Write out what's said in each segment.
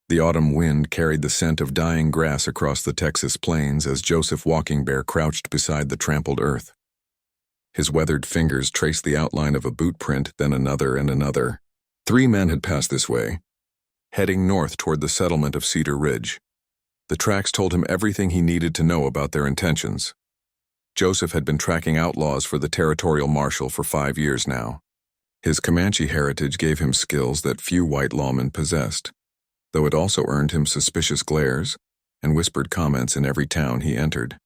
The autumn wind carried the scent of dying grass across the Texas plains as Joseph Walking Bear crouched beside the trampled earth. His weathered fingers traced the outline of a boot print, then another and another. 3 men had passed this way, heading north toward the settlement of Cedar Ridge. The tracks told him everything he needed to know about their intentions. Joseph had been tracking outlaws for the territorial marshal for 5 years now. His Comanche heritage gave him skills that few white lawmen possessed, though it also earned him suspicious glares and whispered comments in every town he entered.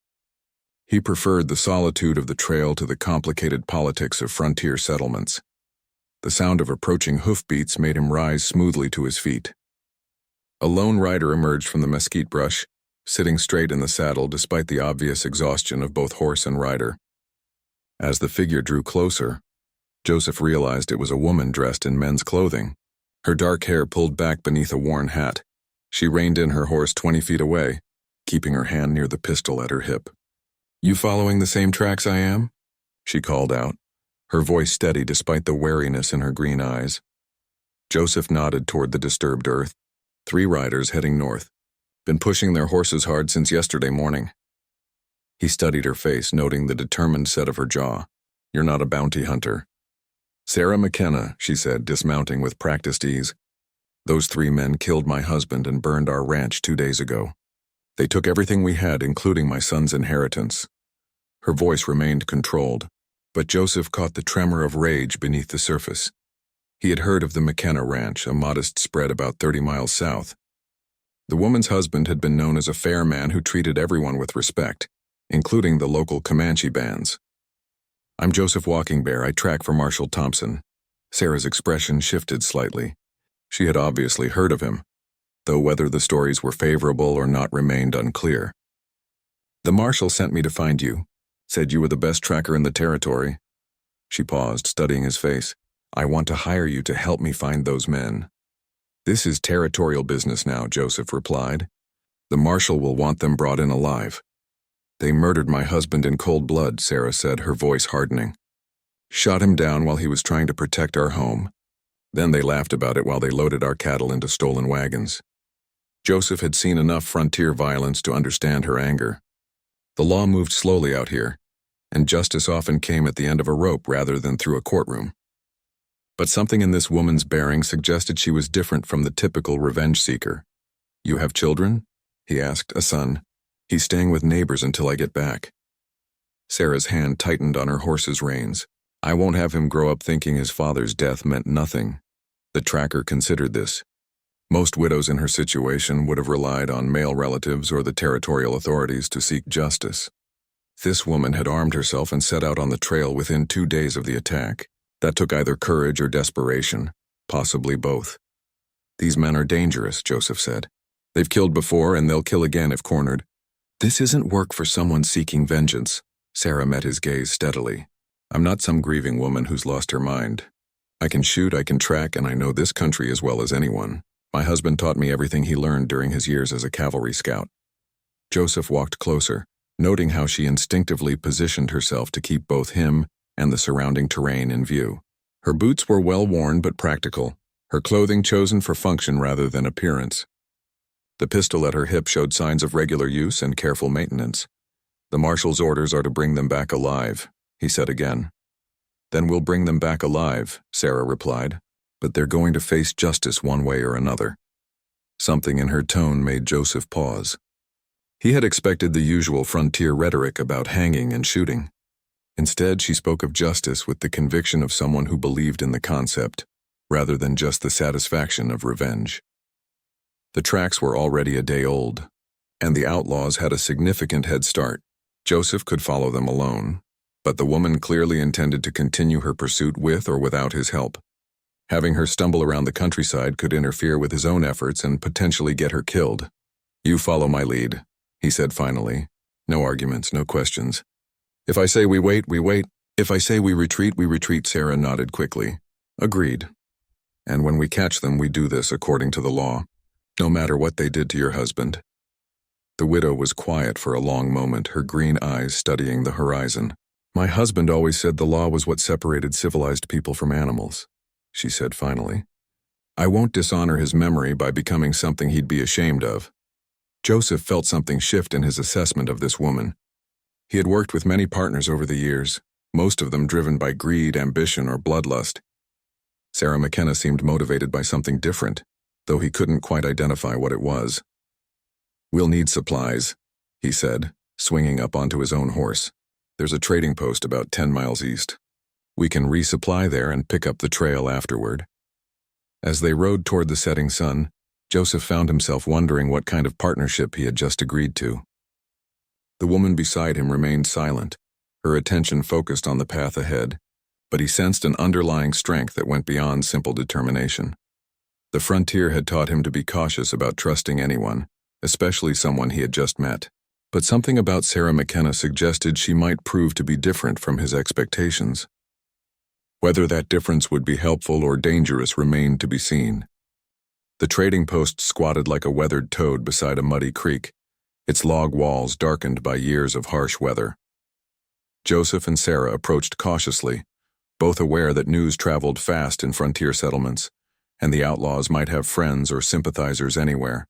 He preferred the solitude of the trail to the complicated politics of frontier settlements. The sound of approaching hoofbeats made him rise smoothly to his feet. A lone rider emerged from the mesquite brush, sitting straight in the saddle despite the obvious exhaustion of both horse and rider. As the figure drew closer, Joseph realized it was a woman dressed in men's clothing. Her dark hair pulled back beneath a worn hat. She reined in her horse 20 feet away, keeping her hand near the pistol at her hip. "You following the same tracks I am?" she called out, her voice steady despite the wariness in her green eyes. Joseph nodded toward the disturbed earth. 3 riders heading north. Been pushing their horses hard since yesterday morning. He studied her face, noting the determined set of her jaw. "You're not a bounty hunter." "Sarah McKenna," she said, dismounting with practiced ease. "Those 3 men killed my husband and burned our ranch 2 days ago. They took everything we had, including my son's inheritance." Her voice remained controlled, but Joseph caught the tremor of rage beneath the surface. He had heard of the McKenna Ranch, a modest spread about 30 miles south. The woman's husband had been known as a fair man who treated everyone with respect, including the local Comanche bands. "I'm Joseph Walking Bear. I track for Marshal Thompson." Sarah's expression shifted slightly. She had obviously heard of him, though whether the stories were favorable or not remained unclear. "The marshal sent me to find you. Said you were the best tracker in the territory." She paused, studying his face. "I want to hire you to help me find those men." "This is territorial business now," Joseph replied. "The marshal will want them brought in alive." "They murdered my husband in cold blood," Sarah said, her voice hardening. "Shot him down while he was trying to protect our home. Then they laughed about it while they loaded our cattle into stolen wagons." Joseph had seen enough frontier violence to understand her anger. The law moved slowly out here, and justice often came at the end of a rope rather than through a courtroom. But something in this woman's bearing suggested she was different from the typical revenge seeker. "You have children?" he asked. "A son. He's staying with neighbors until I get back." Sarah's hand tightened on her horse's reins. "I won't have him grow up thinking his father's death meant nothing." The tracker considered this. Most widows in her situation would have relied on male relatives or the territorial authorities to seek justice. This woman had armed herself and set out on the trail within 2 days of the attack. That took either courage or desperation, possibly both. "These men are dangerous," Joseph said. "They've killed before and they'll kill again if cornered." "This isn't work for someone seeking vengeance." Sarah met his gaze steadily. "I'm not some grieving woman who's lost her mind. I can shoot, I can track, and I know this country as well as anyone. My husband taught me everything he learned during his years as a cavalry scout." Joseph walked closer, noting how she instinctively positioned herself to keep both him and the surrounding terrain in view. Her boots were well worn but practical, her clothing chosen for function rather than appearance. The pistol at her hip showed signs of regular use and careful maintenance. "The marshal's orders are to bring them back alive," he said again. "Then we'll bring them back alive," Sarah replied. "But they're going to face justice one way or another." Something in her tone made Joseph pause. He had expected the usual frontier rhetoric about hanging and shooting. Instead, she spoke of justice with the conviction of someone who believed in the concept, rather than just the satisfaction of revenge. The tracks were already a day old, and the outlaws had a significant head start. Joseph could follow them alone, but the woman clearly intended to continue her pursuit with or without his help. Having her stumble around the countryside could interfere with his own efforts and potentially get her killed. "You follow my lead," he said finally. "No arguments, no questions. If I say we wait, we wait. If I say we retreat, we retreat." Sarah nodded quickly. "Agreed. And when we catch them, we do this according to the law, no matter what they did to your husband." The widow was quiet for a long moment, her green eyes studying the horizon. "My husband always said the law was what separated civilized people from animals," she said finally. I won't dishonor his memory by becoming something he'd be ashamed of. Joseph felt something shift in his assessment of this woman. He had worked with many partners over the years, most of them driven by greed, ambition, or bloodlust. Sarah McKenna seemed motivated by something different, though he couldn't quite identify what it was. "We'll need supplies," he said, swinging up onto his own horse. "There's a trading post about 10 miles east. We can resupply there and pick up the trail afterward." As they rode toward the setting sun, Joseph found himself wondering what kind of partnership he had just agreed to. The woman beside him remained silent, her attention focused on the path ahead, but he sensed an underlying strength that went beyond simple determination. The frontier had taught him to be cautious about trusting anyone, especially someone he had just met. But something about Sarah McKenna suggested she might prove to be different from his expectations. Whether that difference would be helpful or dangerous remained to be seen. The trading post squatted like a weathered toad beside a muddy creek, its log walls darkened by years of harsh weather. Joseph and Sarah approached cautiously, both aware that news traveled fast in frontier settlements, and the outlaws might have friends or sympathizers anywhere.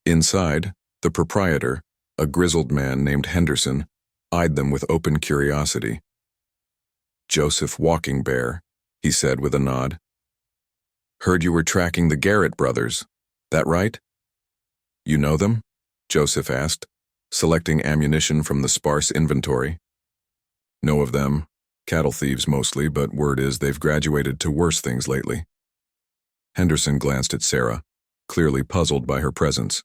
Inside, the proprietor, a grizzled man named Henderson, eyed them with open curiosity. "Joseph Walking Bear," he said with a nod. "Heard you were tracking the Garrett brothers. That right?" "You know them?" Joseph asked, selecting ammunition from the sparse inventory. "Know of them. Cattle thieves mostly, but word is they've graduated to worse things lately." Henderson glanced at Sarah, clearly puzzled by her presence.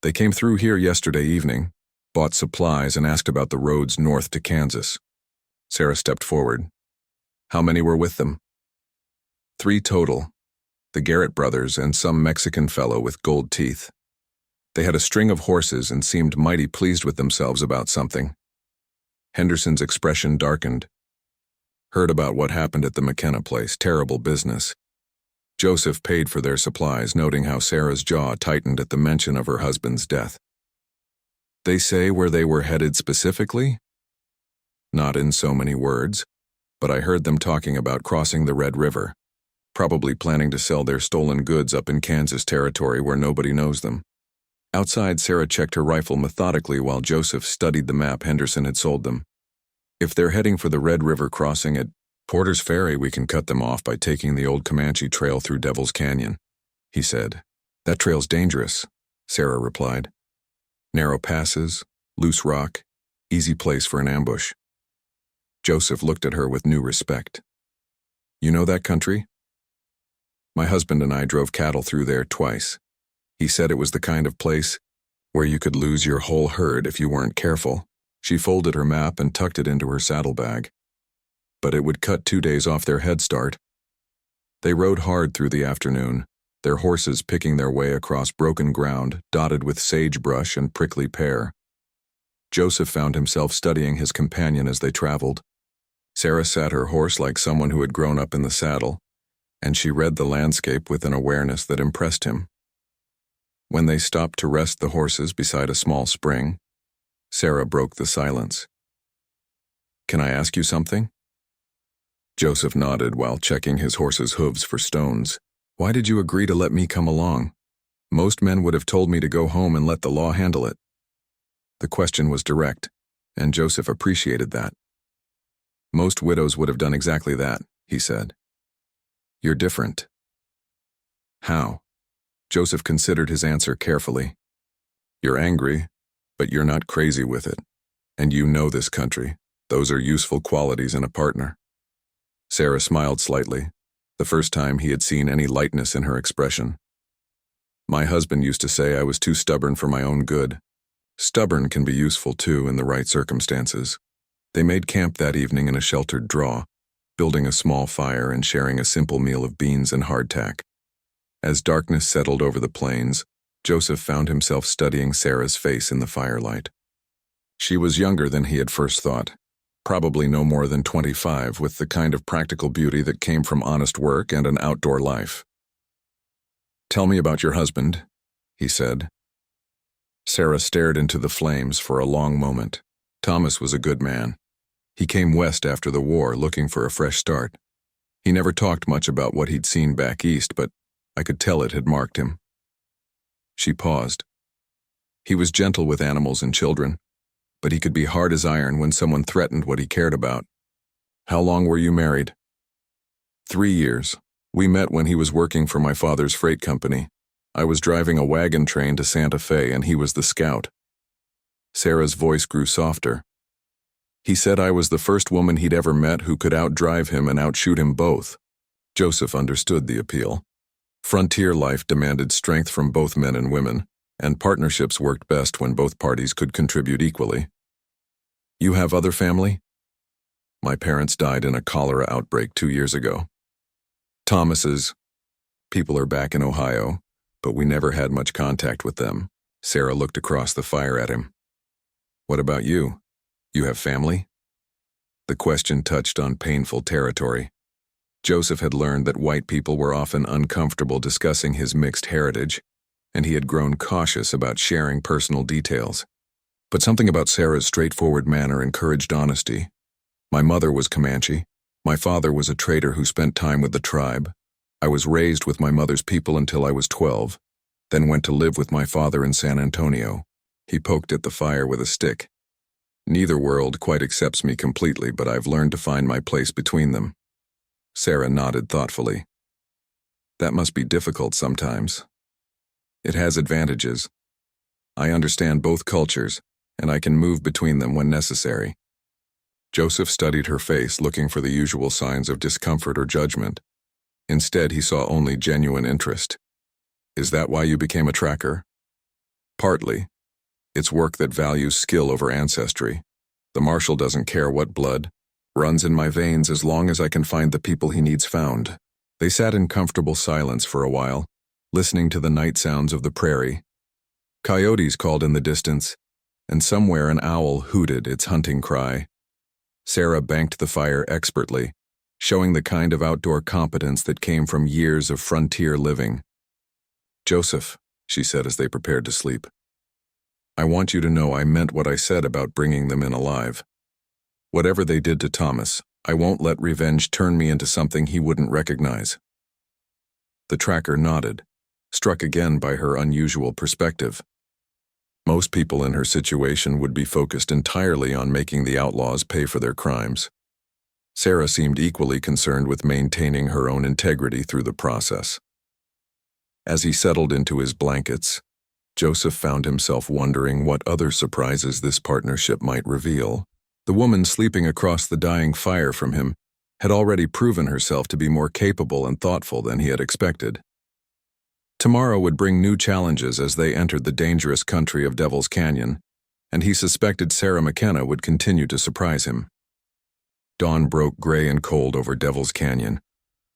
"They came through here yesterday evening, bought supplies, and asked about the roads north to Kansas." Sarah stepped forward. "How many were with them?" "3 total. The Garrett brothers and some Mexican fellow with gold teeth. They had a string of horses and seemed mighty pleased with themselves about something." Henderson's expression darkened. "Heard about what happened at the McKenna place. Terrible business." Joseph paid for their supplies, noting how Sarah's jaw tightened at the mention of her husband's death. "They say where they were headed specifically?" "Not in so many words, but I heard them talking about crossing the Red River, probably planning to sell their stolen goods up in Kansas territory where nobody knows them." Outside, Sarah checked her rifle methodically while Joseph studied the map Henderson had sold them. "If they're heading for the Red River crossing at Porter's Ferry, we can cut them off by taking the old Comanche trail through Devil's Canyon," he said. "That trail's dangerous," Sarah replied. "Narrow passes, loose rock, easy place for an ambush." Joseph looked at her with new respect. "You know that country?" "My husband and I drove cattle through there twice. He said it was the kind of place where you could lose your whole herd if you weren't careful." She folded her map and tucked it into her saddlebag. "But it would cut 2 days off their head start." They rode hard through the afternoon, their horses picking their way across broken ground dotted with sagebrush and prickly pear. Joseph found himself studying his companion as they traveled. Sarah sat her horse like someone who had grown up in the saddle, and she read the landscape with an awareness that impressed him. When they stopped to rest the horses beside a small spring, Sarah broke the silence. "Can I ask you something?" Joseph nodded while checking his horse's hooves for stones. "Why did you agree to let me come along? Most men would have told me to go home and let the law handle it." The question was direct, and Joseph appreciated that. "Most widows would have done exactly that," he said. "You're different." "How?" Joseph considered his answer carefully. "You're angry, but you're not crazy with it. And you know this country. Those are useful qualities in a partner." Sarah smiled slightly, the first time he had seen any lightness in her expression. "My husband used to say I was too stubborn for my own good. Stubborn can be useful too in the right circumstances." They made camp that evening in a sheltered draw, building a small fire and sharing a simple meal of beans and hardtack. As darkness settled over the plains, Joseph found himself studying Sarah's face in the firelight. She was younger than he had first thought, probably no more than 25, with the kind of practical beauty that came from honest work and an outdoor life. "Tell me about your husband," he said. Sarah stared into the flames for a long moment. "Thomas was a good man. He came west after the war looking for a fresh start. He never talked much about what he'd seen back east, but I could tell it had marked him. She paused. He was gentle with animals and children, but he could be hard as iron when someone threatened what he cared about. How long were you married? 3 years. We met when he was working for my father's freight company. I was driving a wagon train to Santa Fe and he was the scout. Sarah's voice grew softer. He said I was the first woman he'd ever met who could outdrive him and outshoot him both. Joseph understood the appeal. Frontier life demanded strength from both men and women, and partnerships worked best when both parties could contribute equally. You have other family? My parents died in a cholera outbreak 2 years ago. Thomas's. People are back in Ohio, but we never had much contact with them. Sarah looked across the fire at him. What about you? You have family? The question touched on painful territory. Joseph had learned that white people were often uncomfortable discussing his mixed heritage, and he had grown cautious about sharing personal details. But something about Sarah's straightforward manner encouraged honesty. My mother was Comanche. My father was a trader who spent time with the tribe. I was raised with my mother's people until I was 12, then went to live with my father in San Antonio. He poked at the fire with a stick. Neither world quite accepts me completely, but I've learned to find my place between them. Sarah nodded thoughtfully. That must be difficult sometimes. It has advantages. I understand both cultures, and I can move between them when necessary. Joseph studied her face, looking for the usual signs of discomfort or judgment. Instead, he saw only genuine interest. Is that why you became a tracker? Partly. It's work that values skill over ancestry. The marshal doesn't care what blood runs in my veins as long as I can find the people he needs found. They sat in comfortable silence for a while, listening to the night sounds of the prairie. Coyotes called in the distance, and somewhere an owl hooted its hunting cry. Sarah banked the fire expertly, showing the kind of outdoor competence that came from years of frontier living. Joseph, she said as they prepared to sleep, I want you to know I meant what I said about bringing them in alive. Whatever they did to Thomas, I won't let revenge turn me into something he wouldn't recognize. The tracker nodded, struck again by her unusual perspective. Most people in her situation would be focused entirely on making the outlaws pay for their crimes. Sarah seemed equally concerned with maintaining her own integrity through the process. As he settled into his blankets, Joseph found himself wondering what other surprises this partnership might reveal. The woman sleeping across the dying fire from him had already proven herself to be more capable and thoughtful than he had expected. Tomorrow would bring new challenges as they entered the dangerous country of Devil's Canyon, and he suspected Sarah McKenna would continue to surprise him. Dawn broke gray and cold over Devil's Canyon,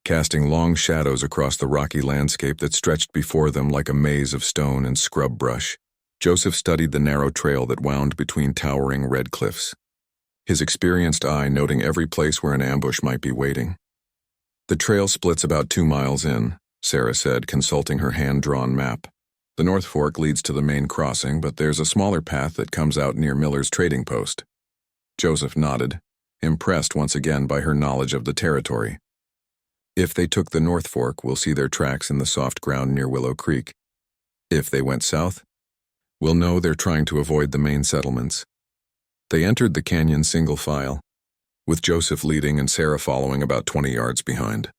casting long shadows across the rocky landscape that stretched before them like a maze of stone and scrub brush. Joseph studied the narrow trail that wound between towering red cliffs, his experienced eye noting every place where an ambush might be waiting. The trail splits about 2 miles in, Sarah said, consulting her hand-drawn map. The North Fork leads to the main crossing, but there's a smaller path that comes out near Miller's trading post. Joseph nodded, impressed once again by her knowledge of the territory. If they took the North Fork, we'll see their tracks in the soft ground near Willow Creek. If they went south, we'll know they're trying to avoid the main settlements. They entered the canyon single file, with Joseph leading and Sarah following about 20 yards behind.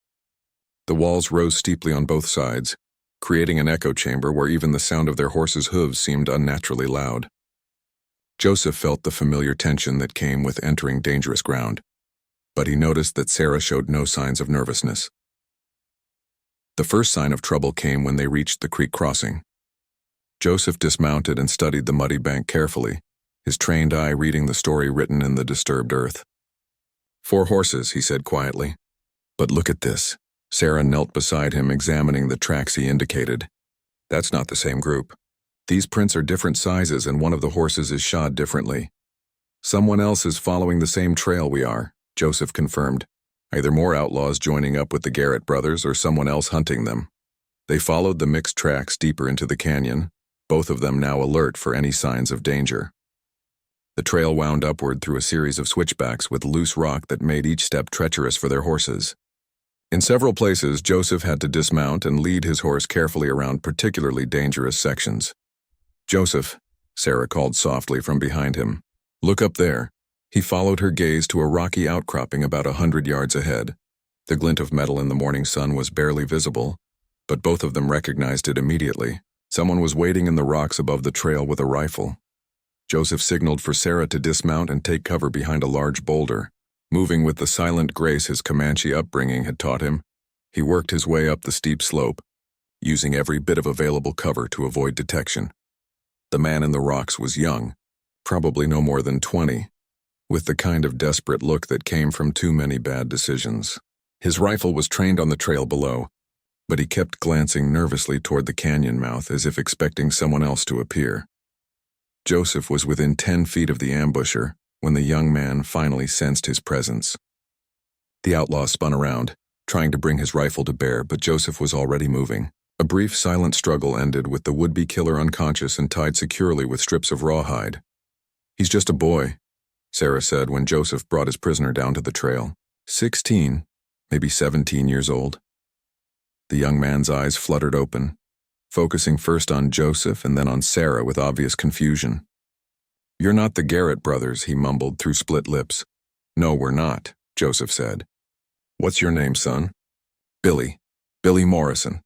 The walls rose steeply on both sides, creating an echo chamber where even the sound of their horses' hooves seemed unnaturally loud. Joseph felt the familiar tension that came with entering dangerous ground, but he noticed that Sarah showed no signs of nervousness. The first sign of trouble came when they reached the creek crossing. Joseph dismounted and studied the muddy bank carefully, his trained eye reading the story written in the disturbed earth. 4 horses, he said quietly. But look at this. Sarah knelt beside him, examining the tracks he indicated. That's not the same group. These prints are different sizes and one of the horses is shod differently. Someone else is following the same trail we are, Joseph confirmed. Either more outlaws joining up with the Garrett brothers or someone else hunting them. They followed the mixed tracks deeper into the canyon, both of them now alert for any signs of danger. The trail wound upward through a series of switchbacks with loose rock that made each step treacherous for their horses. In several places, Joseph had to dismount and lead his horse carefully around particularly dangerous sections. "Joseph," Sarah called softly from behind him. "Look up there." He followed her gaze to a rocky outcropping about 100 yards ahead. The glint of metal in the morning sun was barely visible, but both of them recognized it immediately. Someone was waiting in the rocks above the trail with a rifle. Joseph signaled for Sarah to dismount and take cover behind a large boulder. Moving with the silent grace his Comanche upbringing had taught him, he worked his way up the steep slope, using every bit of available cover to avoid detection. The man in the rocks was young, probably no more than 20, with the kind of desperate look that came from too many bad decisions. His rifle was trained on the trail below, but he kept glancing nervously toward the canyon mouth as if expecting someone else to appear. Joseph was within 10 feet of the ambusher when the young man finally sensed his presence. The outlaw spun around, trying to bring his rifle to bear, but Joseph was already moving. A brief, silent struggle ended with the would-be killer unconscious and tied securely with strips of rawhide. "He's just a boy," Sarah said when Joseph brought his prisoner down to the trail. 16, maybe 17 years old. The young man's eyes fluttered open, focusing first on Joseph and then on Sarah with obvious confusion. "You're not the Garrett brothers," he mumbled through split lips. "No, we're not," Joseph said. "What's your name, son?" "Billy. Billy Morrison."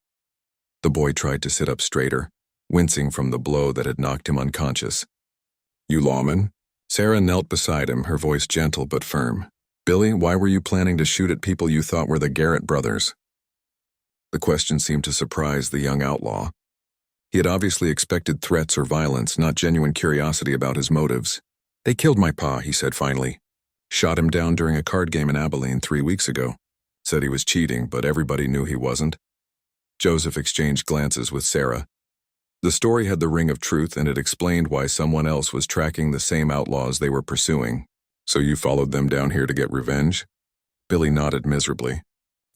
The boy tried to sit up straighter, wincing from the blow that had knocked him unconscious. "You lawman?" Sarah knelt beside him, her voice gentle but firm. "Billy, why were you planning to shoot at people you thought were the Garrett brothers?" The question seemed to surprise the young outlaw. He had obviously expected threats or violence, not genuine curiosity about his motives. "They killed my pa," he said finally. "Shot him down during a card game in Abilene 3 weeks ago. Said he was cheating, but everybody knew he wasn't." Joseph exchanged glances with Sarah. The story had the ring of truth, and it explained why someone else was tracking the same outlaws they were pursuing. "So you followed them down here to get revenge?" Billy nodded miserably.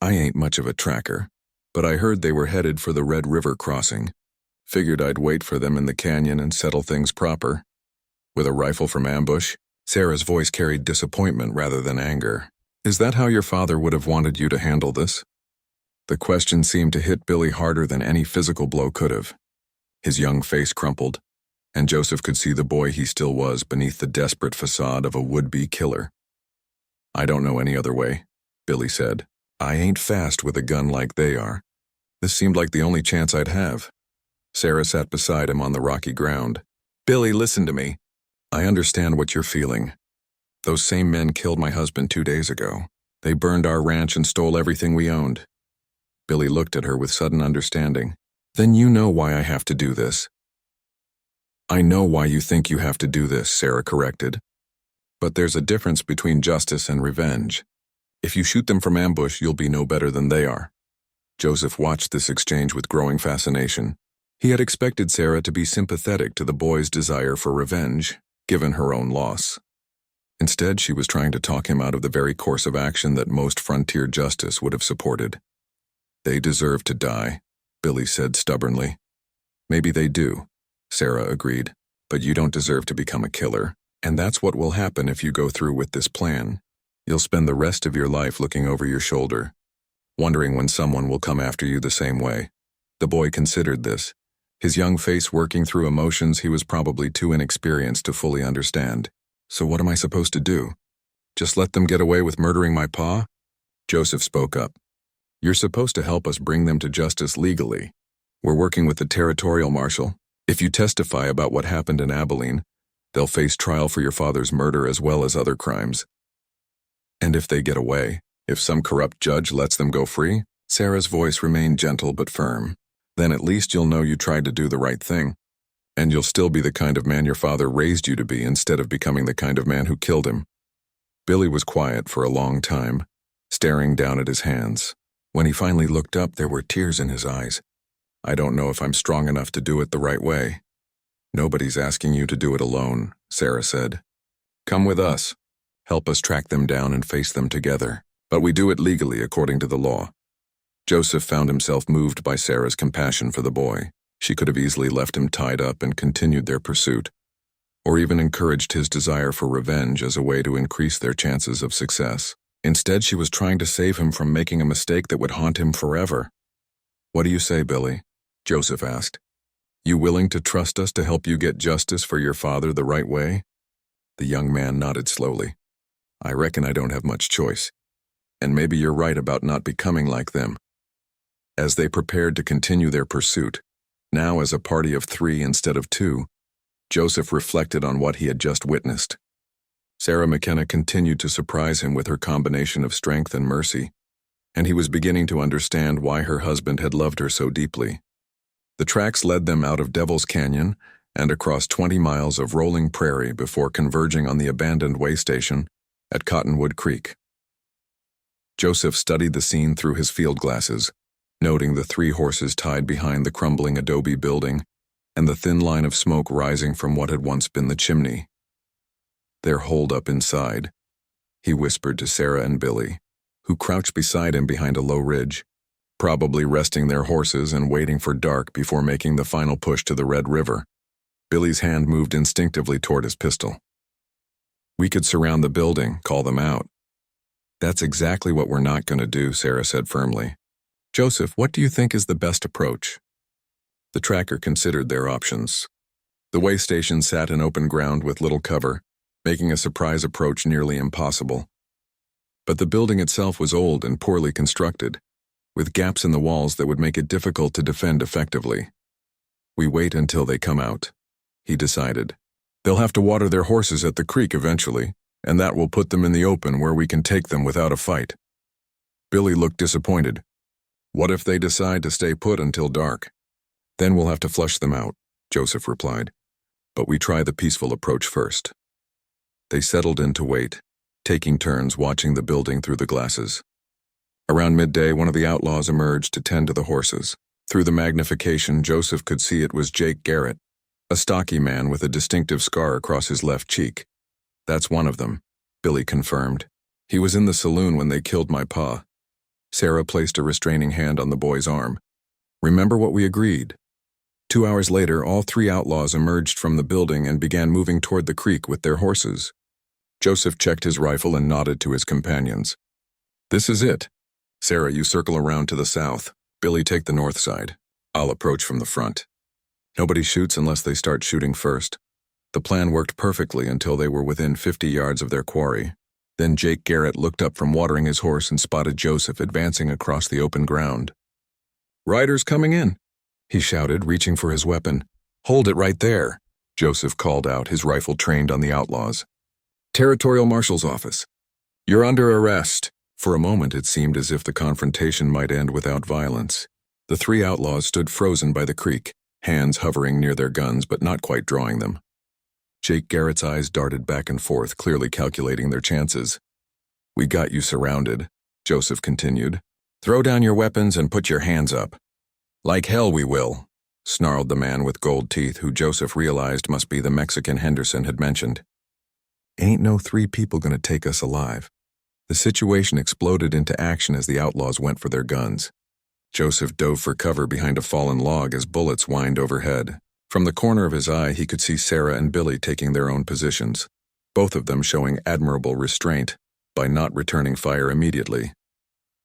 "I ain't much of a tracker, but I heard they were headed for the Red River crossing. Figured I'd wait for them in the canyon and settle things proper." With a rifle from ambush, Sarah's voice carried disappointment rather than anger. "Is that how your father would have wanted you to handle this?" The question seemed to hit Billy harder than any physical blow could have. His young face crumpled, and Joseph could see the boy he still was beneath the desperate facade of a would-be killer. "I don't know any other way," Billy said. "I ain't fast with a gun like they are. This seemed like the only chance I'd have." Sarah sat beside him on the rocky ground. "Billy, listen to me. I understand what you're feeling. Those same men killed my husband 2 days ago. They burned our ranch and stole everything we owned." Billy looked at her with sudden understanding. "Then you know why I have to do this." "I know why you think you have to do this," Sarah corrected. "But there's a difference between justice and revenge. If you shoot them from ambush, you'll be no better than they are." Joseph watched this exchange with growing fascination. He had expected Sarah to be sympathetic to the boy's desire for revenge, given her own loss. Instead, she was trying to talk him out of the very course of action that most frontier justice would have supported. "They deserve to die," Billy said stubbornly. "Maybe they do," Sarah agreed, "but you don't deserve to become a killer, and that's what will happen if you go through with this plan. You'll spend the rest of your life looking over your shoulder, wondering when someone will come after you the same way." The boy considered this, his young face working through emotions he was probably too inexperienced to fully understand. "So what am I supposed to do? Just let them get away with murdering my pa?" Joseph spoke up. "You're supposed to help us bring them to justice legally. We're working with the territorial marshal. If you testify about what happened in Abilene, they'll face trial for your father's murder as well as other crimes. And if they get away, if some corrupt judge lets them go free," Sarah's voice remained gentle but firm, "then at least you'll know you tried to do the right thing. And you'll still be the kind of man your father raised you to be instead of becoming the kind of man who killed him." Billy was quiet for a long time, staring down at his hands. When he finally looked up, there were tears in his eyes. "I don't know if I'm strong enough to do it the right way." "Nobody's asking you to do it alone," Sarah said. "Come with us. Help us track them down and face them together. But we do it legally according to the law." Joseph found himself moved by Sarah's compassion for the boy. She could have easily left him tied up and continued their pursuit, or even encouraged his desire for revenge as a way to increase their chances of success. Instead, she was trying to save him from making a mistake that would haunt him forever. "What do you say, Billy?" Joseph asked. "You willing to trust us to help you get justice for your father the right way?" The young man nodded slowly. "I reckon I don't have much choice. And maybe you're right about not becoming like them." As they prepared to continue their pursuit, now as a party of 3 instead of 2, Joseph reflected on what he had just witnessed. Sarah McKenna continued to surprise him with her combination of strength and mercy, and he was beginning to understand why her husband had loved her so deeply. The tracks led them out of Devil's Canyon and across 20 miles of rolling prairie before converging on the abandoned way station at Cottonwood Creek. Joseph studied the scene through his field glasses, noting the 3 horses tied behind the crumbling adobe building and the thin line of smoke rising from what had once been the chimney. "They're holed up inside," he whispered to Sarah and Billy, who crouched beside him behind a low ridge, probably resting their horses and waiting for dark before making the final push to the Red River. Billy's hand moved instinctively toward his pistol. "We could surround the building, call them out." "That's exactly what we're not going to do," Sarah said firmly. "Joseph, what do you think is the best approach?" The tracker considered their options. The way station sat in open ground with little cover, making a surprise approach nearly impossible. But the building itself was old and poorly constructed, with gaps in the walls that would make it difficult to defend effectively. "We wait until they come out," he decided. "They'll have to water their horses at the creek eventually, and that will put them in the open where we can take them without a fight." Billy looked disappointed. "What if they decide to stay put until dark?" "Then we'll have to flush them out," Joseph replied. "But we try the peaceful approach first." They settled in to wait, taking turns watching the building through the glasses. Around midday, one of the outlaws emerged to tend to the horses. Through the magnification, Joseph could see it was Jake Garrett, a stocky man with a distinctive scar across his left cheek. "That's one of them," Billy confirmed. "He was in the saloon when they killed my pa." Sarah placed a restraining hand on the boy's arm. "Remember what we agreed." 2 hours later, all 3 outlaws emerged from the building and began moving toward the creek with their horses. Joseph checked his rifle and nodded to his companions. "This is it. Sarah, you circle around to the south. Billy, take the north side. I'll approach from the front. Nobody shoots unless they start shooting first." The plan worked perfectly until they were within 50 yards of their quarry. Then Jake Garrett looked up from watering his horse and spotted Joseph advancing across the open ground. "Riders coming in," he shouted, reaching for his weapon. "Hold it right there," Joseph called out, his rifle trained on the outlaws. "Territorial Marshal's office. You're under arrest." For a moment it seemed as if the confrontation might end without violence. The 3 outlaws stood frozen by the creek, hands hovering near their guns but not quite drawing them. Jake Garrett's eyes darted back and forth, clearly calculating their chances. "We got you surrounded," Joseph continued. "Throw down your weapons and put your hands up." "Like hell we will," snarled the man with gold teeth, who Joseph realized must be the Mexican Henderson had mentioned. "Ain't no 3 people gonna take us alive." The situation exploded into action as the outlaws went for their guns. Joseph dove for cover behind a fallen log as bullets whined overhead. From the corner of his eye, he could see Sarah and Billy taking their own positions, both of them showing admirable restraint by not returning fire immediately.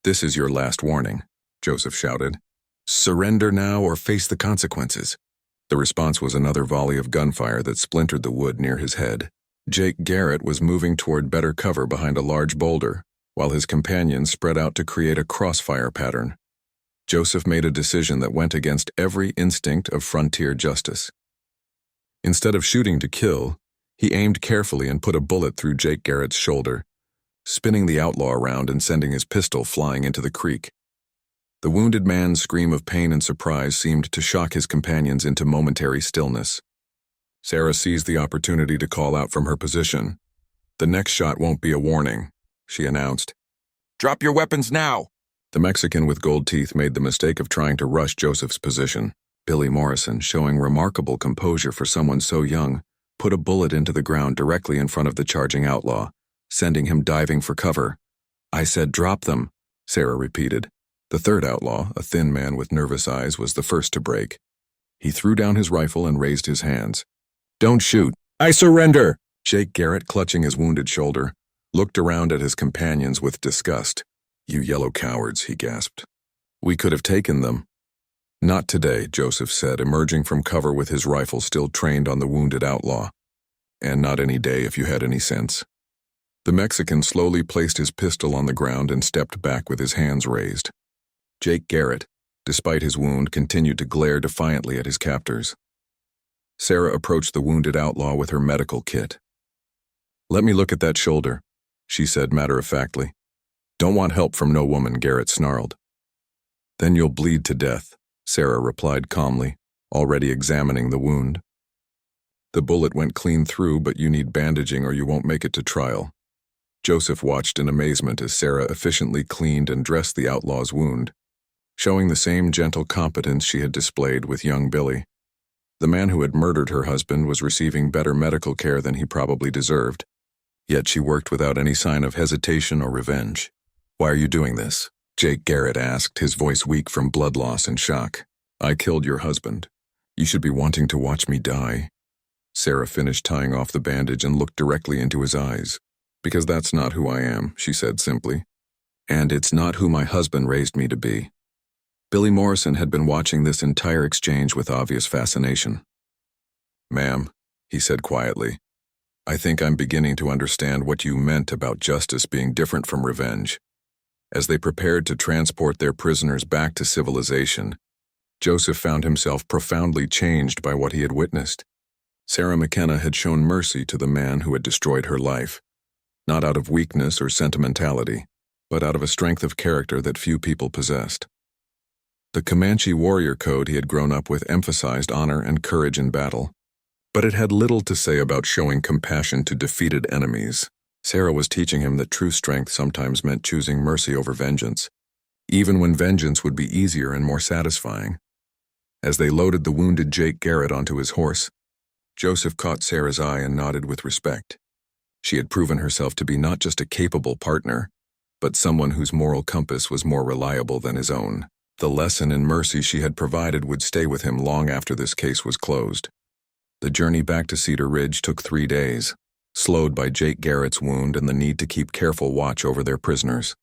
"This is your last warning," Joseph shouted. "Surrender now or face the consequences." The response was another volley of gunfire that splintered the wood near his head. Jake Garrett was moving toward better cover behind a large boulder, while his companions spread out to create a crossfire pattern. Joseph made a decision that went against every instinct of frontier justice. Instead of shooting to kill, he aimed carefully and put a bullet through Jake Garrett's shoulder, spinning the outlaw around and sending his pistol flying into the creek. The wounded man's scream of pain and surprise seemed to shock his companions into momentary stillness. Sarah seized the opportunity to call out from her position. "The next shot won't be a warning," she announced. "Drop your weapons now!" The Mexican with gold teeth made the mistake of trying to rush Joseph's position. Billy Morrison, showing remarkable composure for someone so young, put a bullet into the ground directly in front of the charging outlaw, sending him diving for cover. "I said drop them," Sarah repeated. The third outlaw, a thin man with nervous eyes, was the first to break. He threw down his rifle and raised his hands. "Don't shoot. I surrender!" Jake Garrett, clutching his wounded shoulder, looked around at his companions with disgust. "You yellow cowards," he gasped. "We could have taken them." "Not today," Joseph said, emerging from cover with his rifle still trained on the wounded outlaw. "And not any day if you had any sense." The Mexican slowly placed his pistol on the ground and stepped back with his hands raised. Jake Garrett, despite his wound, continued to glare defiantly at his captors. Sarah approached the wounded outlaw with her medical kit. "Let me look at that shoulder," she said matter-of-factly. "Don't want help from no woman," Garrett snarled. "Then you'll bleed to death," Sarah replied calmly, already examining the wound. "The bullet went clean through, but you need bandaging or you won't make it to trial." Joseph watched in amazement as Sarah efficiently cleaned and dressed the outlaw's wound, showing the same gentle competence she had displayed with young Billy. The man who had murdered her husband was receiving better medical care than he probably deserved, yet she worked without any sign of hesitation or revenge. "Why are you doing this?" Jake Garrett asked, his voice weak from blood loss and shock. "I killed your husband. You should be wanting to watch me die." Sarah finished tying off the bandage and looked directly into his eyes. "Because that's not who I am," she said simply. "And it's not who my husband raised me to be." Billy Morrison had been watching this entire exchange with obvious fascination. "Ma'am," he said quietly, "I think I'm beginning to understand what you meant about justice being different from revenge." As they prepared to transport their prisoners back to civilization, Joseph found himself profoundly changed by what he had witnessed. Sarah McKenna had shown mercy to the man who had destroyed her life, not out of weakness or sentimentality, but out of a strength of character that few people possessed. The Comanche warrior code he had grown up with emphasized honor and courage in battle, but it had little to say about showing compassion to defeated enemies. Sarah was teaching him that true strength sometimes meant choosing mercy over vengeance, even when vengeance would be easier and more satisfying. As they loaded the wounded Jake Garrett onto his horse, Joseph caught Sarah's eye and nodded with respect. She had proven herself to be not just a capable partner, but someone whose moral compass was more reliable than his own. The lesson in mercy she had provided would stay with him long after this case was closed. The journey back to Cedar Ridge took 3 days, slowed by Jake Garrett's wound and the need to keep careful watch over their prisoners.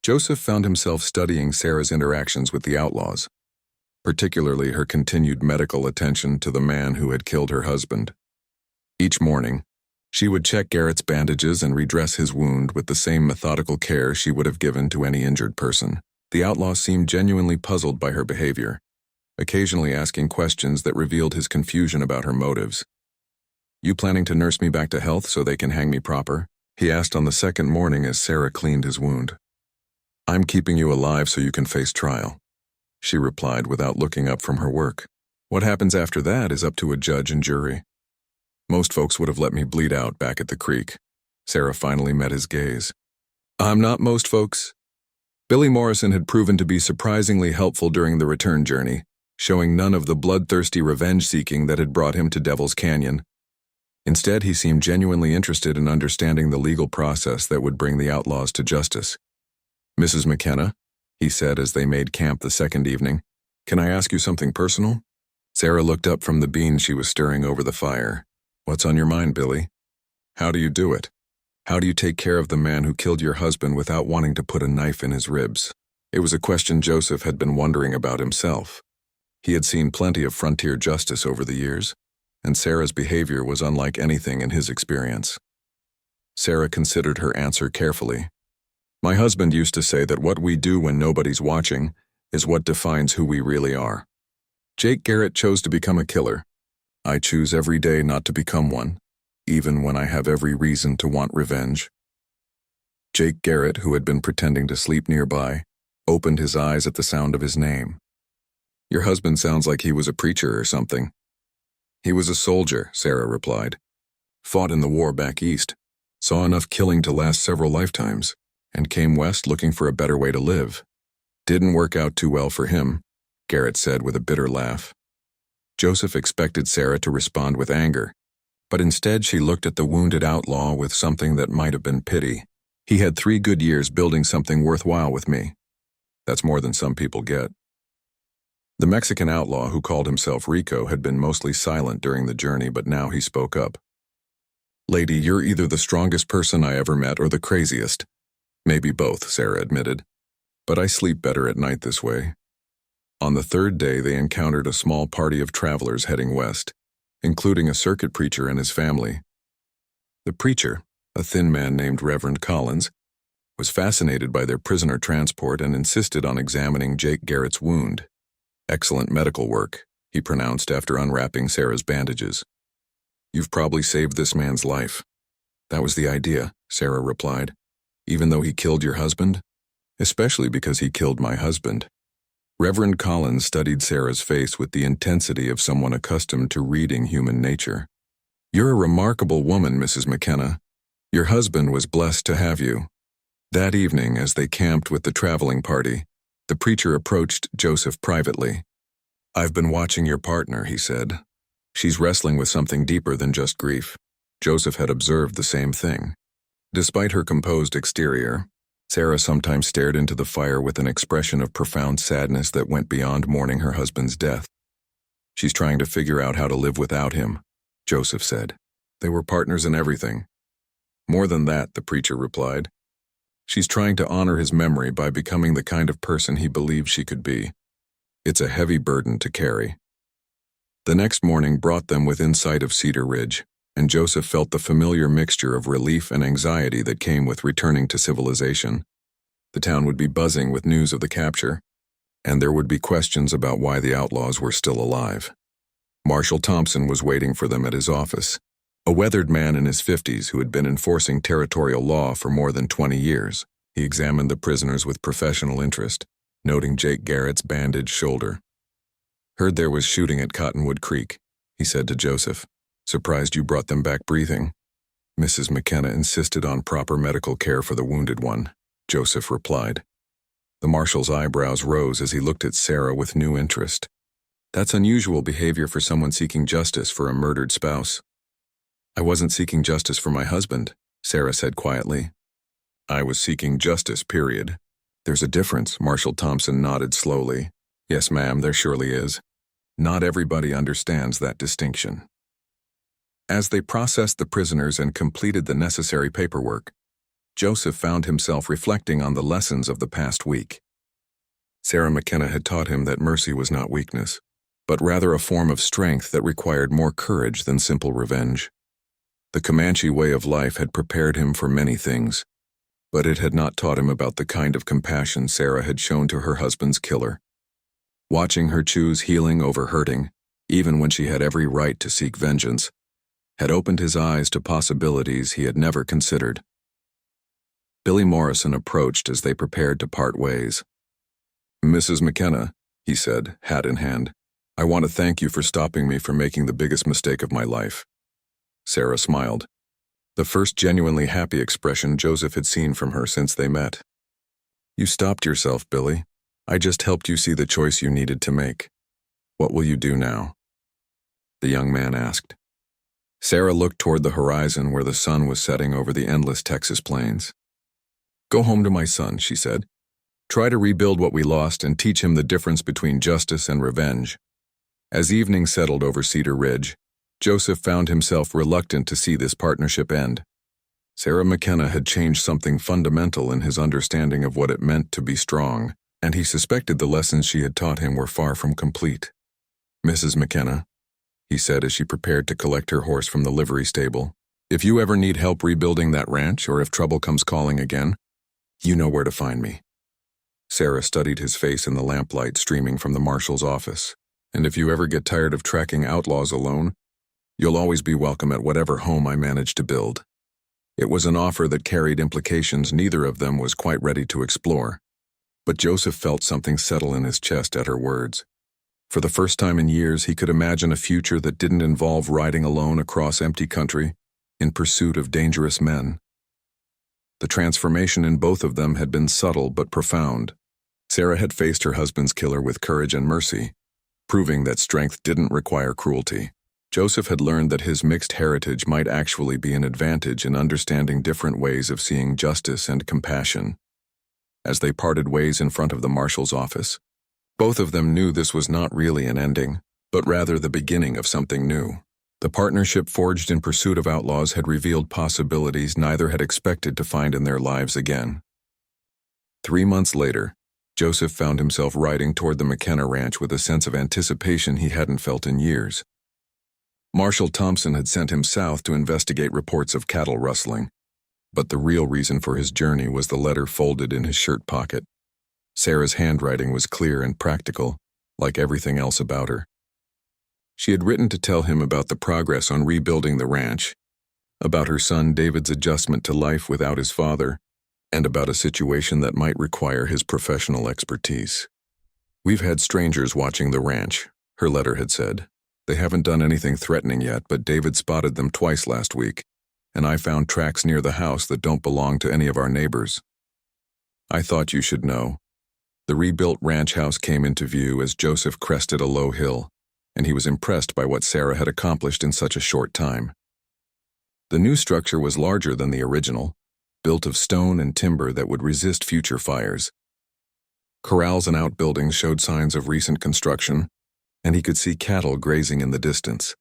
Joseph found himself studying Sarah's interactions with the outlaws, particularly her continued medical attention to the man who had killed her husband. Each morning, she would check Garrett's bandages and redress his wound with the same methodical care she would have given to any injured person. The outlaw seemed genuinely puzzled by her behavior, occasionally asking questions that revealed his confusion about her motives. "You planning to nurse me back to health so they can hang me proper?" he asked on the second morning as Sarah cleaned his wound. "I'm keeping you alive so you can face trial," she replied without looking up from her work. "What happens after that is up to a judge and jury. Most folks would have let me bleed out back at the creek." Sarah finally met his gaze. "I'm not most folks." Billy Morrison had proven to be surprisingly helpful during the return journey, showing none of the bloodthirsty revenge-seeking that had brought him to Devil's Canyon. Instead, he seemed genuinely interested in understanding the legal process that would bring the outlaws to justice. "Mrs. McKenna," he said as they made camp the second evening, "can I ask you something personal?" Sarah looked up from the beans she was stirring over the fire. "What's on your mind, Billy? How do you do it? How do you take care of the man who killed your husband without wanting to put a knife in his ribs?" It was a question Joseph had been wondering about himself. He had seen plenty of frontier justice over the years, and Sarah's behavior was unlike anything in his experience. Sarah considered her answer carefully. "My husband used to say that what we do when nobody's watching is what defines who we really are. Jake Garrett chose to become a killer. I choose every day not to become one, even when I have every reason to want revenge." Jake Garrett, who had been pretending to sleep nearby, opened his eyes at the sound of his name. "Your husband sounds like he was a preacher or something." "He was a soldier," Sarah replied. "Fought in the war back east, saw enough killing to last several lifetimes, and came west looking for a better way to live. Didn't work out too well for him," Garrett said with a bitter laugh. Joseph expected Sarah to respond with anger, but instead she looked at the wounded outlaw with something that might have been pity. "He had 3 good years building something worthwhile with me. That's more than some people get." The Mexican outlaw, who called himself Rico, had been mostly silent during the journey, but now he spoke up. Lady, you're either the strongest person I ever met or the craziest. Maybe both, Sarah admitted. But I sleep better at night this way. On the third day, they encountered a small party of travelers heading west, including a circuit preacher and his family. The preacher, a thin man named Reverend Collins, was fascinated by their prisoner transport and insisted on examining Jake Garrett's wound. Excellent medical work, he pronounced after unwrapping Sarah's bandages. You've probably saved this man's life. That was the idea, Sarah replied. Even though he killed your husband? Especially because he killed my husband. Reverend Collins studied Sarah's face with the intensity of someone accustomed to reading human nature. You're a remarkable woman, Mrs. McKenna. Your husband was blessed to have you. That evening, as they camped with the traveling party, the preacher approached Joseph privately. I've been watching your partner, he said. She's wrestling with something deeper than just grief. Joseph had observed the same thing. Despite her composed exterior, Sarah sometimes stared into the fire with an expression of profound sadness that went beyond mourning her husband's death. She's trying to figure out how to live without him, Joseph said. They were partners in everything. More than that, the preacher replied. She's trying to honor his memory by becoming the kind of person he believed she could be. It's a heavy burden to carry. The next morning brought them within sight of Cedar Ridge, and Joseph felt the familiar mixture of relief and anxiety that came with returning to civilization. The town would be buzzing with news of the capture, and there would be questions about why the outlaws were still alive. Marshal Thompson was waiting for them at his office, a weathered man in his 50s who had been enforcing territorial law for more than 20 years. He examined the prisoners with professional interest, noting Jake Garrett's bandaged shoulder. Heard there was shooting at Cottonwood Creek, he said to Joseph. Surprised you brought them back breathing. Mrs. McKenna insisted on proper medical care for the wounded one, Joseph replied. The marshal's eyebrows rose as he looked at Sarah with new interest. That's unusual behavior for someone seeking justice for a murdered spouse. I wasn't seeking justice for my husband, Sarah said quietly. I was seeking justice, period. There's a difference, Marshal Thompson nodded slowly. Yes, ma'am, there surely is. Not everybody understands that distinction. As they processed the prisoners and completed the necessary paperwork, Joseph found himself reflecting on the lessons of the past week. Sarah McKenna had taught him that mercy was not weakness, but rather a form of strength that required more courage than simple revenge. The Comanche way of life had prepared him for many things, but it had not taught him about the kind of compassion Sarah had shown to her husband's killer. Watching her choose healing over hurting, even when she had every right to seek vengeance, had opened his eyes to possibilities he had never considered. Billy Morrison approached as they prepared to part ways. Mrs. McKenna, he said, hat in hand, I want to thank you for stopping me from making the biggest mistake of my life. Sarah smiled, the first genuinely happy expression Joseph had seen from her since they met. You stopped yourself, Billy. I just helped you see the choice you needed to make. What will you do now? The young man asked. Sarah looked toward the horizon where the sun was setting over the endless Texas plains. Go home to my son, she said. Try to rebuild what we lost and teach him the difference between justice and revenge. As evening settled over Cedar Ridge, Joseph found himself reluctant to see this partnership end. Sarah McKenna had changed something fundamental in his understanding of what it meant to be strong, and he suspected the lessons she had taught him were far from complete. Mrs. McKenna, he said as she prepared to collect her horse from the livery stable, if you ever need help rebuilding that ranch or if trouble comes calling again, you know where to find me. Sarah studied his face in the lamplight streaming from the marshal's office. And if you ever get tired of tracking outlaws alone, you'll always be welcome at whatever home I manage to build. It was an offer that carried implications neither of them was quite ready to explore. But Joseph felt something settle in his chest at her words. For the first time in years, he could imagine a future that didn't involve riding alone across empty country in pursuit of dangerous men. The transformation in both of them had been subtle but profound. Sarah had faced her husband's killer with courage and mercy, proving that strength didn't require cruelty. Joseph had learned that his mixed heritage might actually be an advantage in understanding different ways of seeing justice and compassion. As they parted ways in front of the marshal's office, both of them knew this was not really an ending, but rather the beginning of something new. The partnership forged in pursuit of outlaws had revealed possibilities neither had expected to find in their lives again. 3 months later, Joseph found himself riding toward the McKenna Ranch with a sense of anticipation he hadn't felt in years. Marshal Thompson had sent him south to investigate reports of cattle rustling, but the real reason for his journey was the letter folded in his shirt pocket. Sarah's handwriting was clear and practical, like everything else about her. She had written to tell him about the progress on rebuilding the ranch, about her son David's adjustment to life without his father, and about a situation that might require his professional expertise. "We've had strangers watching the ranch," her letter had said. "They haven't done anything threatening yet, but David spotted them twice last week, and I found tracks near the house that don't belong to any of our neighbors. I thought you should know." The rebuilt ranch house came into view as Joseph crested a low hill, and he was impressed by what Sarah had accomplished in such a short time. The new structure was larger than the original, built of stone and timber that would resist future fires. Corrals and outbuildings showed signs of recent construction, and he could see cattle grazing in the distance.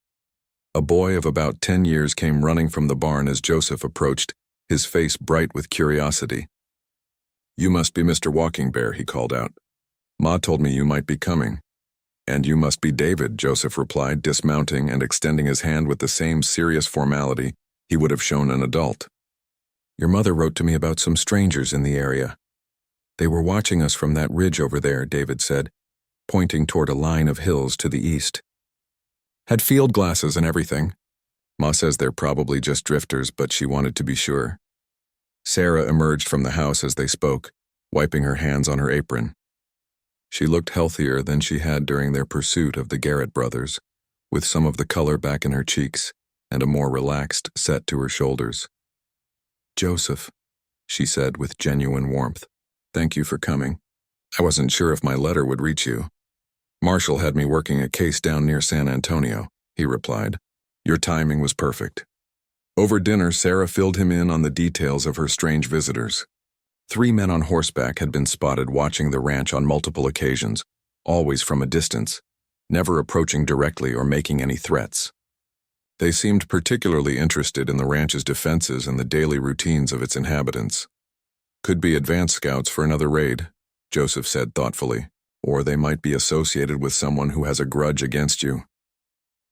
A boy of about 10 years came running from the barn as Joseph approached, his face bright with curiosity. "You must be Mr. Walking Bear," he called out. "Ma told me you might be coming." "And you must be David," Joseph replied, dismounting and extending his hand with the same serious formality he would have shown an adult. "Your mother wrote to me about some strangers in the area. They were watching us from that ridge over there," David said, pointing toward a line of hills to the east. "Had field glasses and everything. Ma says they're probably just drifters, but she wanted to be sure." Sarah emerged from the house as they spoke, wiping her hands on her apron. She looked healthier than she had during their pursuit of the Garrett brothers, with some of the color back in her cheeks and a more relaxed set to her shoulders. "Joseph," she said with genuine warmth, "thank you for coming. I wasn't sure if my letter would reach you." "Marshall had me working a case down near San Antonio," he replied. "Your timing was perfect." Over dinner, Sarah filled him in on the details of her strange visitors. 3 men on horseback had been spotted watching the ranch on multiple occasions, always from a distance, never approaching directly or making any threats. They seemed particularly interested in the ranch's defenses and the daily routines of its inhabitants. "Could be advance scouts for another raid," Joseph said thoughtfully, "or they might be associated with someone who has a grudge against you."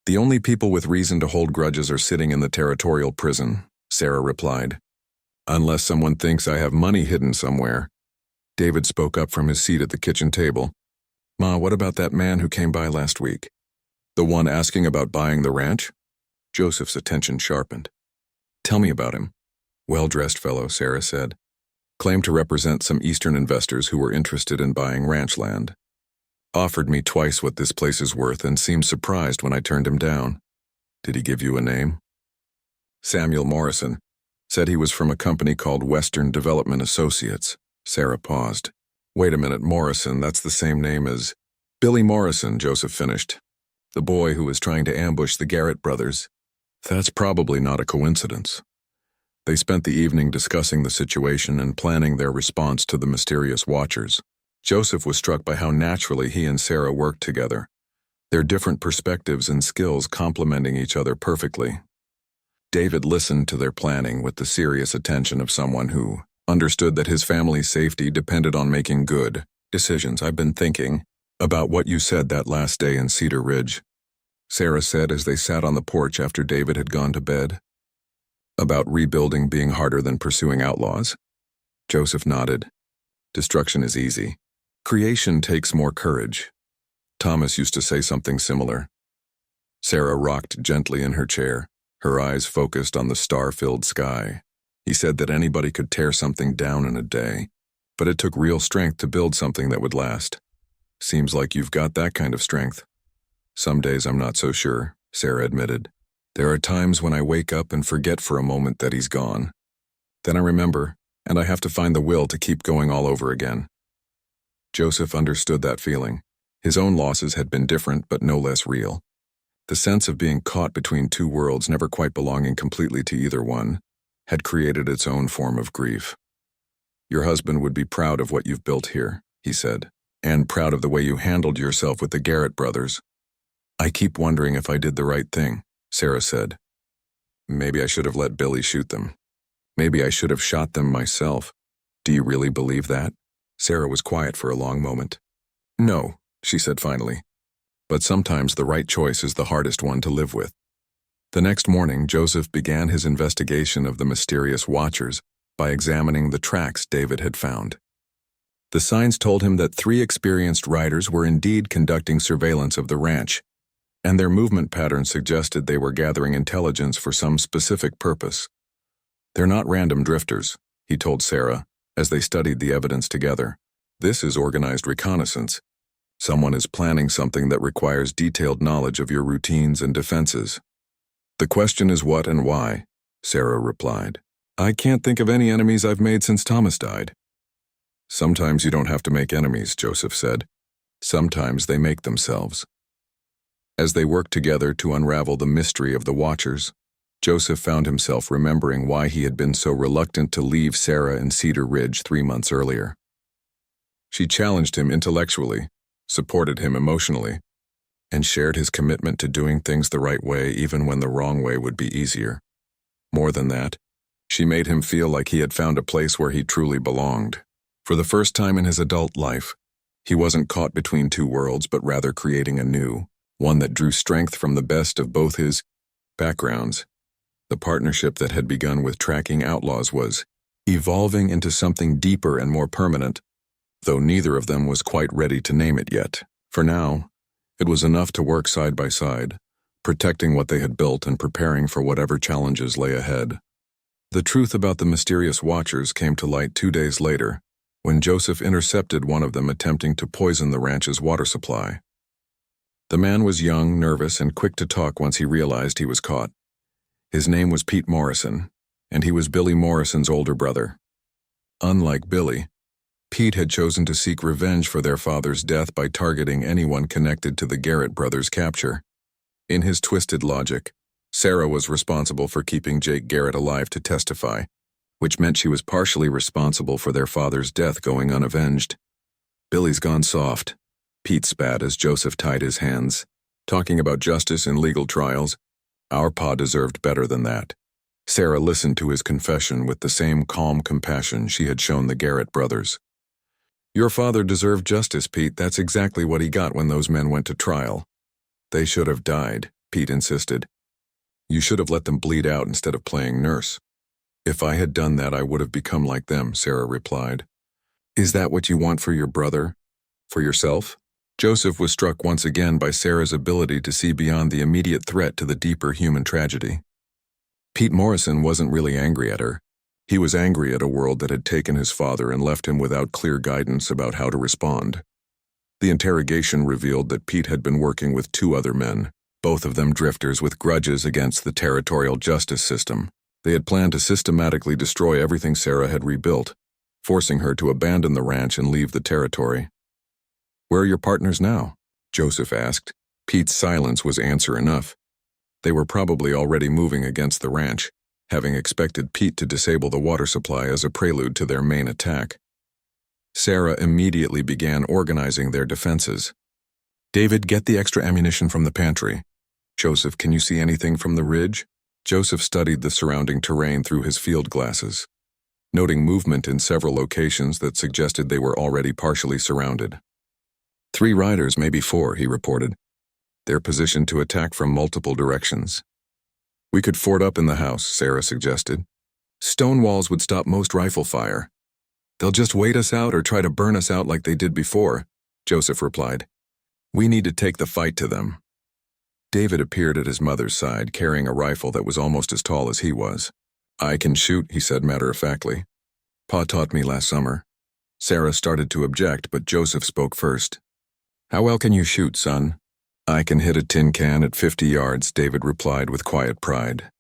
"The only people with reason to hold grudges are sitting in the territorial prison," Sarah replied. "Unless someone thinks I have money hidden somewhere." David spoke up from his seat at the kitchen table. "Ma, what about that man who came by last week? The one asking about buying the ranch?" Joseph's attention sharpened. "Tell me about him." "Well-dressed fellow," Sarah said. "Claimed to represent some Eastern investors who were interested in buying ranch land. Offered me twice what this place is worth and seemed surprised when I turned him down." "Did he give you a name?" "Samuel Morrison. Said he was from a company called Western Development Associates." Sarah paused. "Wait a minute, Morrison, that's the same name as—" "Billy Morrison," Joseph finished. "The boy who was trying to ambush the Garrett brothers." "That's probably not a coincidence." They spent the evening discussing the situation and planning their response to the mysterious watchers. Joseph was struck by how naturally he and Sarah worked together, their different perspectives and skills complementing each other perfectly. David listened to their planning with the serious attention of someone who understood that his family's safety depended on making good decisions. "I've been thinking about what you said that last day in Cedar Ridge," Sarah said as they sat on the porch after David had gone to bed. "About rebuilding being harder than pursuing outlaws?" Joseph nodded. "Destruction is easy. Creation takes more courage. Thomas used to say something similar." Sarah rocked gently in her chair, her eyes focused on the star-filled sky. "He said that anybody could tear something down in a day, but it took real strength to build something that would last. Seems like you've got that kind of strength." "Some days I'm not so sure," Sarah admitted. "There are times when I wake up and forget for a moment that he's gone. Then I remember, and I have to find the will to keep going all over again." Joseph understood that feeling. His own losses had been different, but no less real. The sense of being caught between two worlds, never quite belonging completely to either one, had created its own form of grief. "Your husband would be proud of what you've built here," he said, "and proud of the way you handled yourself with the Garrett brothers." "I keep wondering if I did the right thing," Sarah said. Maybe I should have let Billy shoot them. Maybe I should have shot them myself. Do you really believe that? Sarah was quiet for a long moment. No, she said finally. But sometimes the right choice is the hardest one to live with. The next morning, Joseph began his investigation of the mysterious watchers by examining the tracks David had found. The signs told him that 3 experienced riders were indeed conducting surveillance of the ranch, and their movement patterns suggested they were gathering intelligence for some specific purpose. They're not random drifters, he told Sarah, as they studied the evidence together. This is organized reconnaissance. Someone is planning something that requires detailed knowledge of your routines and defenses. The question is what and why, Sarah replied. I can't think of any enemies I've made since Thomas died. Sometimes you don't have to make enemies, Joseph said. Sometimes they make themselves. As they worked together to unravel the mystery of the Watchers, Joseph found himself remembering why he had been so reluctant to leave Sarah in Cedar Ridge 3 months earlier. She challenged him intellectually, supported him emotionally, and shared his commitment to doing things the right way even when the wrong way would be easier. More than that, she made him feel like he had found a place where he truly belonged. For the first time in his adult life, he wasn't caught between 2 worlds, but rather creating a new, one that drew strength from the best of both his backgrounds. The partnership that had begun with tracking outlaws was evolving into something deeper and more permanent, though neither of them was quite ready to name it yet. For now, it was enough to work side by side, protecting what they had built and preparing for whatever challenges lay ahead. The truth about the mysterious Watchers came to light 2 days later, when Joseph intercepted one of them attempting to poison the ranch's water supply. The man was young, nervous, and quick to talk once he realized he was caught. His name was Pete Morrison, and he was Billy Morrison's older brother. Unlike Billy, Pete had chosen to seek revenge for their father's death by targeting anyone connected to the Garrett brothers' capture. In his twisted logic, Sarah was responsible for keeping Jake Garrett alive to testify, which meant she was partially responsible for their father's death going unavenged. Billy's gone soft, Pete spat as Joseph tied his hands. Talking about justice in legal trials, our pa deserved better than that. Sarah listened to his confession with the same calm compassion she had shown the Garrett brothers. Your father deserved justice, Pete. That's exactly what he got when those men went to trial. They should have died, Pete insisted. You should have let them bleed out instead of playing nurse. If I had done that, I would have become like them, Sarah replied. Is that what you want for your brother? For yourself? Joseph was struck once again by Sarah's ability to see beyond the immediate threat to the deeper human tragedy. Pete Morrison wasn't really angry at her. He was angry at a world that had taken his father and left him without clear guidance about how to respond. The interrogation revealed that Pete had been working with 2 other men, both of them drifters with grudges against the territorial justice system. They had planned to systematically destroy everything Sarah had rebuilt, forcing her to abandon the ranch and leave the territory. Where are your partners now? Joseph asked. Pete's silence was answer enough. They were probably already moving against the ranch, having expected Pete to disable the water supply as a prelude to their main attack. Sarah immediately began organizing their defenses. David, get the extra ammunition from the pantry. Joseph, can you see anything from the ridge? Joseph studied the surrounding terrain through his field glasses, noting movement in several locations that suggested they were already partially surrounded. 3 riders, maybe 4, he reported. They're positioned to attack from multiple directions. We could fort up in the house, Sarah suggested. Stone walls would stop most rifle fire. They'll just wait us out or try to burn us out like they did before, Joseph replied. We need to take the fight to them. David appeared at his mother's side, carrying a rifle that was almost as tall as he was. I can shoot, he said matter-of-factly. Pa taught me last summer. Sarah started to object, but Joseph spoke first. How well can you shoot, son? I can hit a tin can at 50 yards, David replied with quiet pride.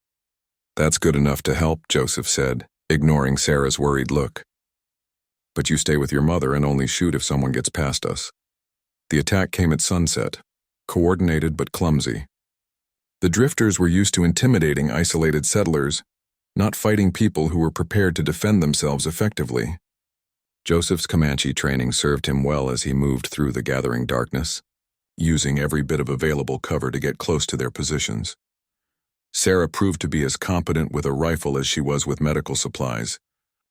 That's good enough to help, Joseph said, ignoring Sarah's worried look. But you stay with your mother and only shoot if someone gets past us. The attack came at sunset, coordinated but clumsy. The drifters were used to intimidating isolated settlers, not fighting people who were prepared to defend themselves effectively. Joseph's Comanche training served him well as he moved through the gathering darkness, using every bit of available cover to get close to their positions. Sarah proved to be as competent with a rifle as she was with medical supplies,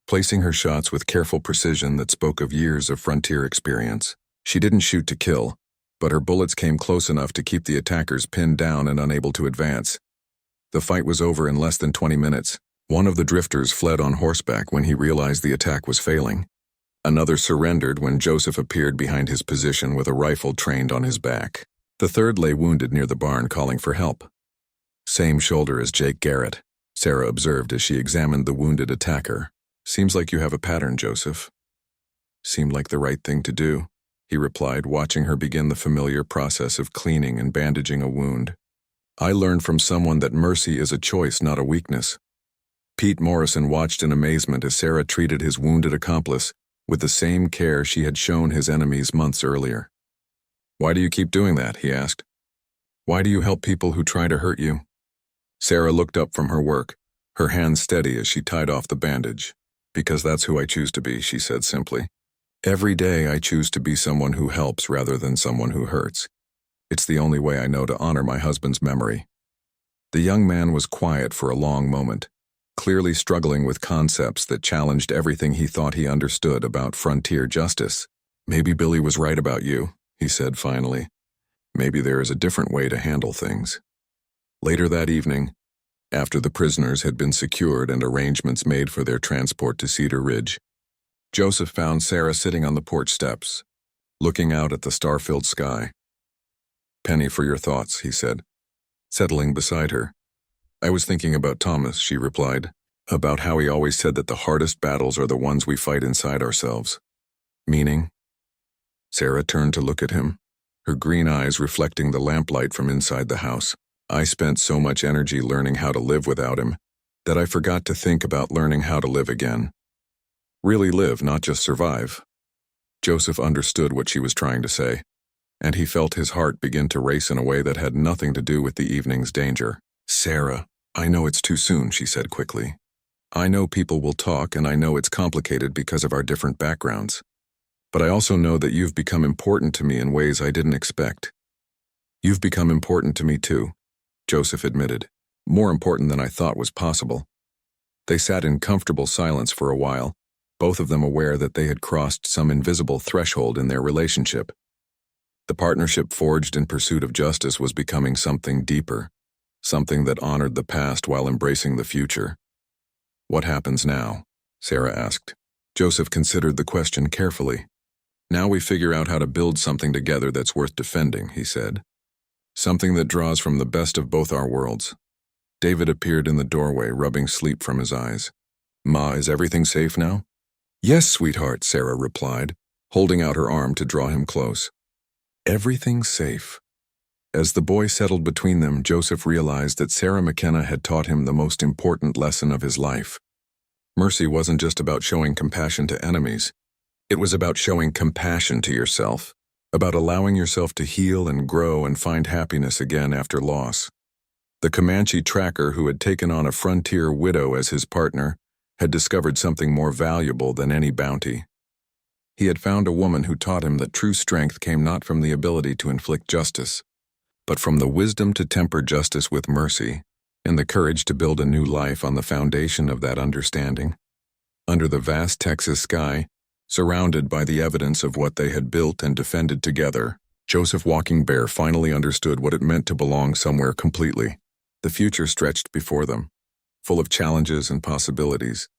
placing her shots with careful precision that spoke of years of frontier experience. She didn't shoot to kill, but her bullets came close enough to keep the attackers pinned down and unable to advance. The fight was over in less than 20 minutes. One of the drifters fled on horseback when he realized the attack was failing. Another surrendered when Joseph appeared behind his position with a rifle trained on his back. The third lay wounded near the barn calling for help. "Same shoulder as Jake Garrett," Sarah observed as she examined the wounded attacker. "Seems like you have a pattern, Joseph." "Seemed like the right thing to do," he replied, watching her begin the familiar process of cleaning and bandaging a wound. "I learned from someone that mercy is a choice, not a weakness." Pete Morrison watched in amazement as Sarah treated his wounded accomplice with the same care she had shown his enemies months earlier. "Why do you keep doing that?" he asked. "Why do you help people who try to hurt you?" Sarah looked up from her work, her hands steady as she tied off the bandage. "Because that's who I choose to be," she said simply. "Every day I choose to be someone who helps rather than someone who hurts. It's the only way I know to honor my husband's memory." The young man was quiet for a long moment, clearly struggling with concepts that challenged everything he thought he understood about frontier justice. "Maybe Billy was right about you," he said finally. "Maybe there is a different way to handle things." Later that evening, after the prisoners had been secured and arrangements made for their transport to Cedar Ridge, Joseph found Sarah sitting on the porch steps, looking out at the star-filled sky. "Penny for your thoughts," he said, settling beside her. "I was thinking about Thomas," she replied, "about how he always said that the hardest battles are the ones we fight inside ourselves." "Meaning?" Sarah turned to look at him, her green eyes reflecting the lamplight from inside the house. "I spent so much energy learning how to live without him that I forgot to think about learning how to live again. Really live, not just survive." Joseph understood what she was trying to say, and he felt his heart begin to race in a way that had nothing to do with the evening's danger. "Sarah, I know it's too soon," she said quickly. "I know people will talk, and I know it's complicated because of our different backgrounds. But I also know that you've become important to me in ways I didn't expect." "You've become important to me too," Joseph admitted. "More important than I thought was possible." They sat in comfortable silence for a while, both of them aware that they had crossed some invisible threshold in their relationship. The partnership forged in pursuit of justice was becoming something deeper, something that honored the past while embracing the future. "What happens now?" Sarah asked. Joseph considered the question carefully. "Now we figure out how to build something together that's worth defending," he said. "Something that draws from the best of both our worlds." David appeared in the doorway, rubbing sleep from his eyes. "Ma, is everything safe now?" "Yes, sweetheart," Sarah replied, holding out her arm to draw him close. "Everything's safe." As the boy settled between them, Joseph realized that Sarah McKenna had taught him the most important lesson of his life. Mercy wasn't just about showing compassion to enemies. It was about showing compassion to yourself, about allowing yourself to heal and grow and find happiness again after loss. The Comanche tracker who had taken on a frontier widow as his partner had discovered something more valuable than any bounty. He had found a woman who taught him that true strength came not from the ability to inflict justice, but from the wisdom to temper justice with mercy, and the courage to build a new life on the foundation of that understanding. Under the vast Texas sky, surrounded by the evidence of what they had built and defended together, Joseph Walking Bear finally understood what it meant to belong somewhere completely. The future stretched before them, full of challenges and possibilities,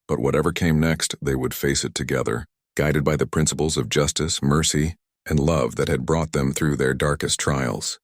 but whatever came next, they would face it together, guided by the principles of justice, mercy, and love that had brought them through their darkest trials.